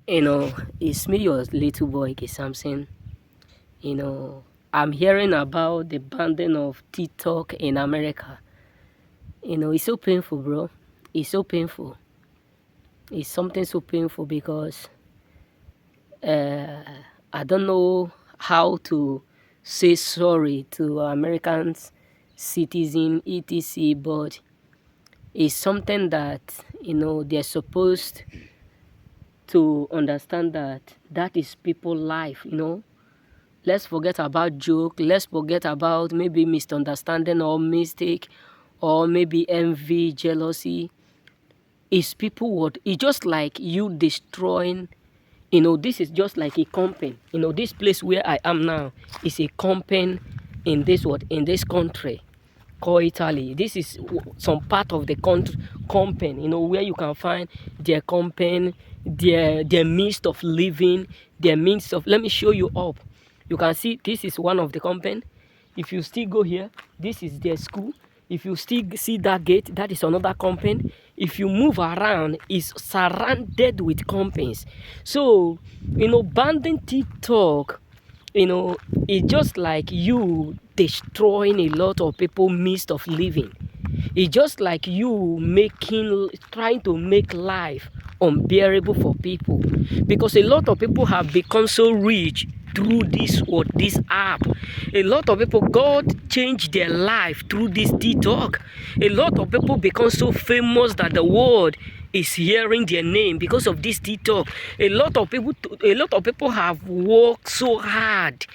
You know, it's me, your little boy, Samson. You know, I'm hearing about the banning of TikTok in America. You know, it's so painful, bro. It's so painful. It's something so painful because uh, I don't know how to say sorry to Americans, citizen, etc. But it's something that, they're supposed to understand that that is people life. Let's forget about joke. Let's forget about maybe misunderstanding or mistake or maybe envy, jealousy. It's people what it's just like you destroying. This is just like a company. This place where I am now is a company in this country called Italy. This is some part of the country company, where you can find their company, their means of living, their means of. Let me show you up. You can see this is one of the company. If you still go here, this is their school. If you still see that gate, that is another company. If you move around, it's surrounded with companies. So, banning TikTok, it's just like you destroying a lot of people means of living. It's just like you trying to make life unbearable for people, because a lot of people have become so rich through this app. A lot of people, God changed their life through this TikTok. A lot of people become so famous that the world is hearing their name because of this TikTok. A lot of people have worked so hard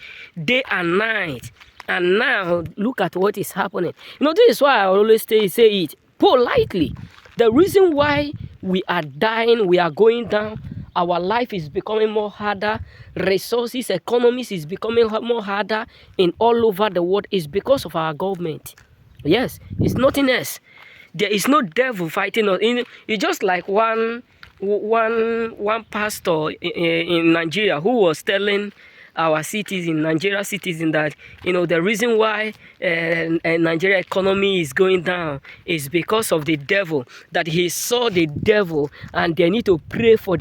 day and night, and now look at what is happening. This is why I always say it politely. The reason why we are dying, we are going down, our life is becoming more harder, resources, economies is becoming more harder in all over the world is because of our government. Yes, it's nothing else. There is no devil fighting us. It's just like one pastor in Nigeria who was telling our citizen, Nigeria citizen, that the reason why Nigeria economy is going down is because of the devil. That he saw the devil, and they need to pray for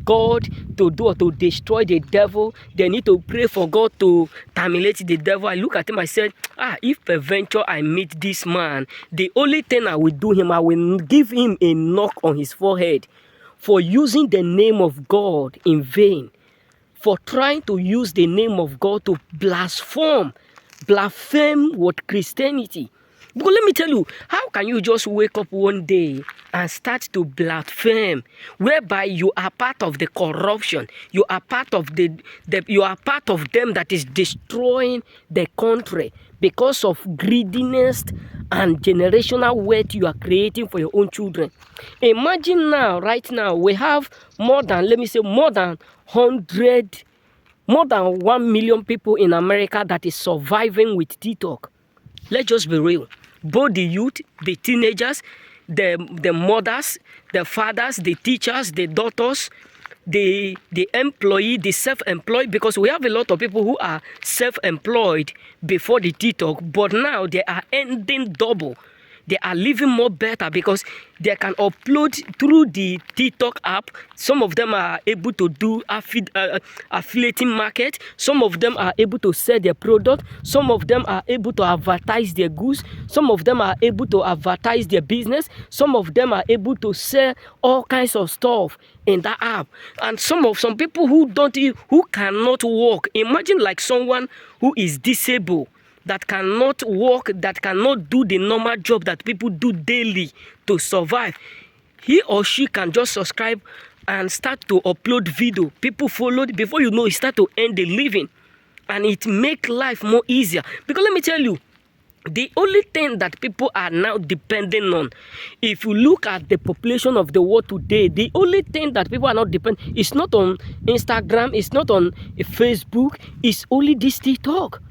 God to destroy the devil. They need to pray for God to terminate the devil. I look at him, I said, if peradventure I meet this man, the only thing I will do him, I will give him a knock on his forehead for using the name of God in vain, for trying to use the name of God to blaspheme what Christianity. Because let me tell you, how can you just wake up one day and start to blaspheme, whereby you are part of the corruption, you are part of you are part of them that is destroying the country because of greediness and generational wealth you are creating for your own children. Imagine now, right now, we have more than 1 million people in America that is surviving with TikTok. Let's just be real. Both the youth, the teenagers, the mothers, the fathers, the teachers, the daughters, the employee, the self-employed, because we have a lot of people who are self-employed before the TikTok, but now they are ending double. They are living more better because they can upload through the TikTok app. Some of them are able to do affiliating market. Some of them are able to sell their product. Some of them are able to advertise their goods. Some of them are able to advertise their business. Some of them are able to sell all kinds of stuff in that app. And some people who cannot walk. Imagine like someone who is disabled, that cannot work, that cannot do the normal job that people do daily to survive. He or she can just subscribe and start to upload video. People follow. Before you know, it start to earn the living. And it make life more easier. Because let me tell you, the only thing that people are now depending on, if you look at the population of the world today, the only thing that people are not depending is not on Instagram, it's not on Facebook, it's only this TikTok.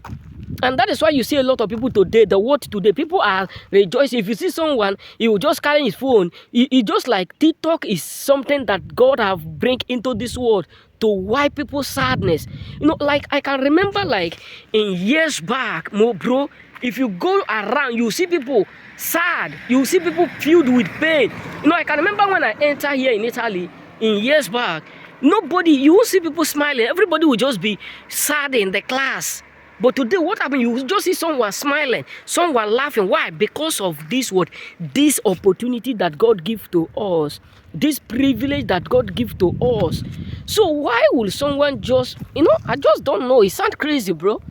And that is why you see a lot of people today, the world today, people are rejoicing. If you see someone, he will just carry his phone. It just like TikTok is something that God have bring into this world to wipe people's sadness. Like I can remember like in years back, bro, if you go around, you see people sad. You see people filled with pain. I can remember when I entered here in Italy in years back, Nobody, you won't see people smiling. Everybody will just be sad in the class. But today, what happened? You will just see someone smiling, someone laughing. Why? Because of this what? This opportunity that God gives to us, this privilege that God gives to us. So why will someone just, I just don't know. It sounds crazy, bro.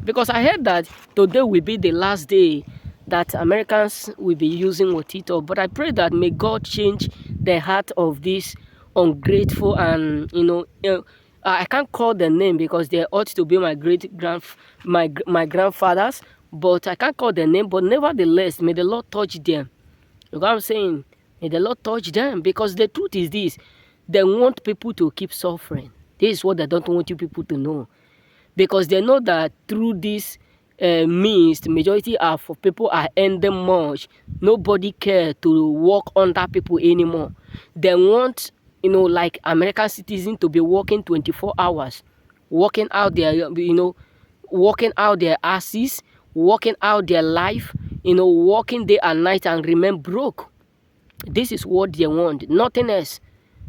Because I heard that today will be the last day that Americans will be using Wotito. But I pray that may God change the heart of these ungrateful and, I can't call the name because they ought to be my grandfathers, but I can't call the name. But nevertheless, may the Lord touch them. You know what I'm saying? May the Lord touch them, because the truth is this: they want people to keep suffering. This is what they don't want you people to know, because they know that through this means, the majority of people are earning much. Nobody care to work under people anymore. They want, like American citizens to be working 24 hours, working out their, working out their asses, working out their life, working day and night and remain broke. This is what they want, nothing else.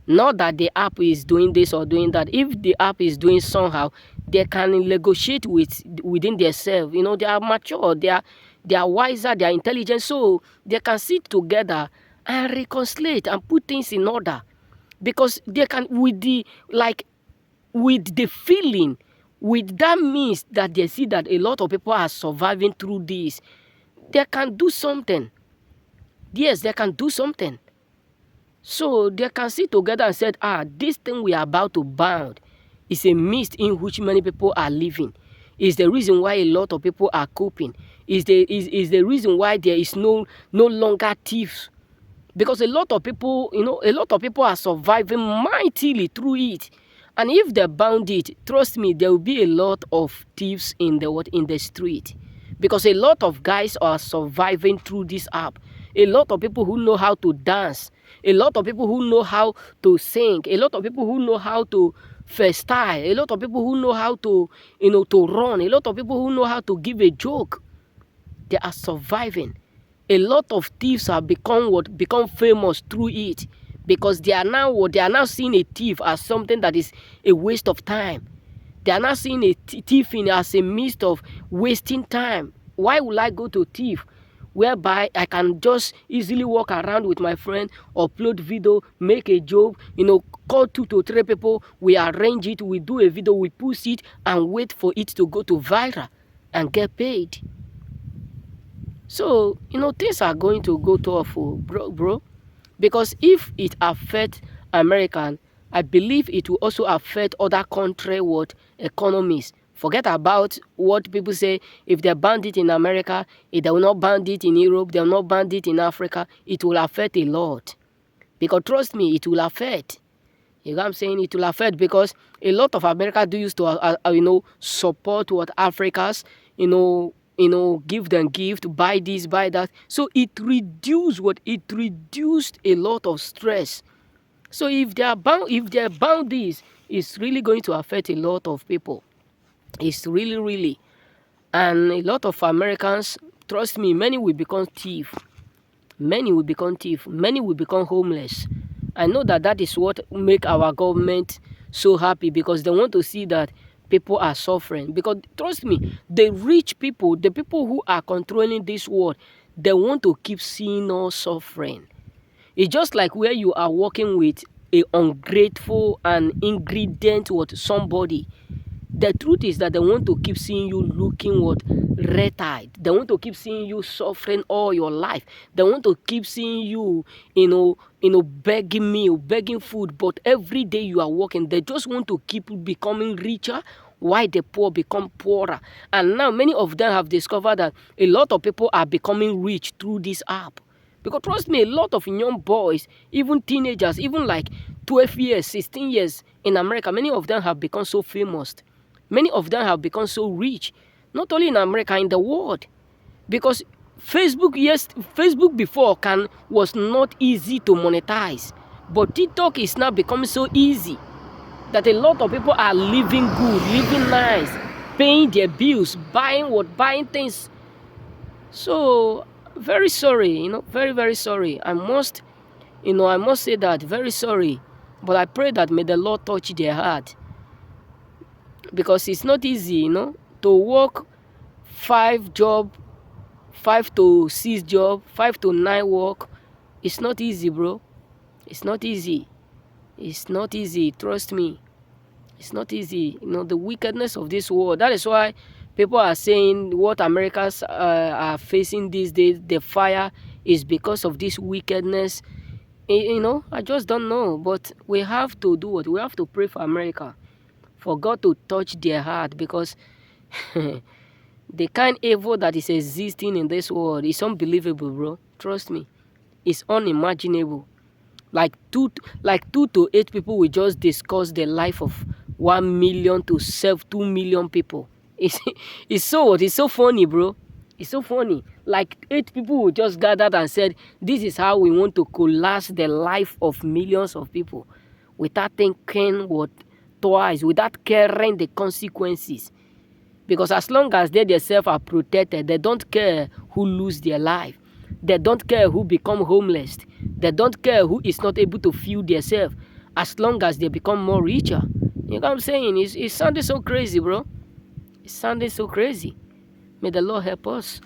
Not that the app is doing this or doing that. If the app is doing somehow, they can negotiate within themselves. They are mature, they are wiser, they are intelligent, so they can sit together and reconcile and put things in order. Because they can, with the feeling, with that means that they see that a lot of people are surviving through this, they can do something. Yes, they can do something. So they can sit together and say, this thing we are about to bound is a mist in which many people are living. Is the reason why a lot of people are coping. Is the reason why there is no longer thieves. Because a lot of people, are surviving mightily through it. And if they bound it, trust me, there will be a lot of thieves in the street. Because a lot of guys are surviving through this app. A lot of people who know how to dance. A lot of people who know how to sing. A lot of people who know how to freestyle. A lot of people who know how to, to run. A lot of people who know how to give a joke. They are surviving. A lot of thieves have become famous through it, because they are now seeing a thief as something that is a waste of time. They are now seeing a thieving as a means of wasting time. Why will I go to thief whereby I can just easily walk around with my friend, upload video, make a joke, call 2 to 3 people, we arrange it, we do a video, we post it, and wait for it to go to viral and get paid. So, things are going to go tough, bro. Because if it affects American, I believe it will also affect other country economies. Forget about what people say. If they ban it in America, if they will not ban it in Europe, they will not ban it in Africa, it will affect a lot. Because trust me, it will affect. You know what I'm saying? It will affect, because a lot of America do used to, support Africans, give them gift, buy this, buy that. So it reduced a lot of stress. So if they are bound this, it's really going to affect a lot of people. It's really. And a lot of Americans, trust me, many will become thief. Many will become thief. Many will become homeless. I know that is what make our government so happy, because they want to see that people are suffering. Because trust me, the rich people, the people who are controlling this world, they want to keep seeing us suffering. It's just like where you are working with a ungrateful and ingredient somebody. The truth is that they want to keep seeing you looking red-eyed. They want to keep seeing you suffering all your life. They want to keep seeing you, begging meal, begging food. But every day you are working, they just want to keep becoming richer, while the poor become poorer. And now many of them have discovered that a lot of people are becoming rich through this app. Because trust me, a lot of young boys, even teenagers, even like 12 years, 16 years in America, many of them have become so famous. Many of them have become so rich, not only in America, in the world. Because Facebook before was not easy to monetize. But TikTok is now becoming so easy that a lot of people are living good, living nice, paying their bills, buying things. So, very sorry, very, very sorry. I must say that, very sorry. But I pray that may the Lord touch their heart, because it's not easy, to work 5 job, 5 to 6 job, 5 to 9 work. It's not easy, bro. It's not easy. It's not easy. Trust me. It's not easy. The wickedness of this world. That is why people are saying what Americans are facing these days, the fire, is because of this wickedness. I just don't know. But we have to do what? We have to pray for America, for God to touch their heart, because the kind evil that is existing in this world is unbelievable, bro. Trust me. It's unimaginable. Like 2 to 8 people will just discuss the life of 1 million to 2 million people. It's it's so funny, bro. It's so funny. Like 8 people will just gathered and said, this is how we want to collapse the life of millions of people, without thinking what twice, without caring the consequences. Because as long as they themselves are protected, they don't care who lose their life. They don't care who become homeless. They don't care who is not able to feed themselves, as long as they become more richer. You know what I'm saying? It's sounding so crazy, bro. It's sounding so crazy. May the Lord help us.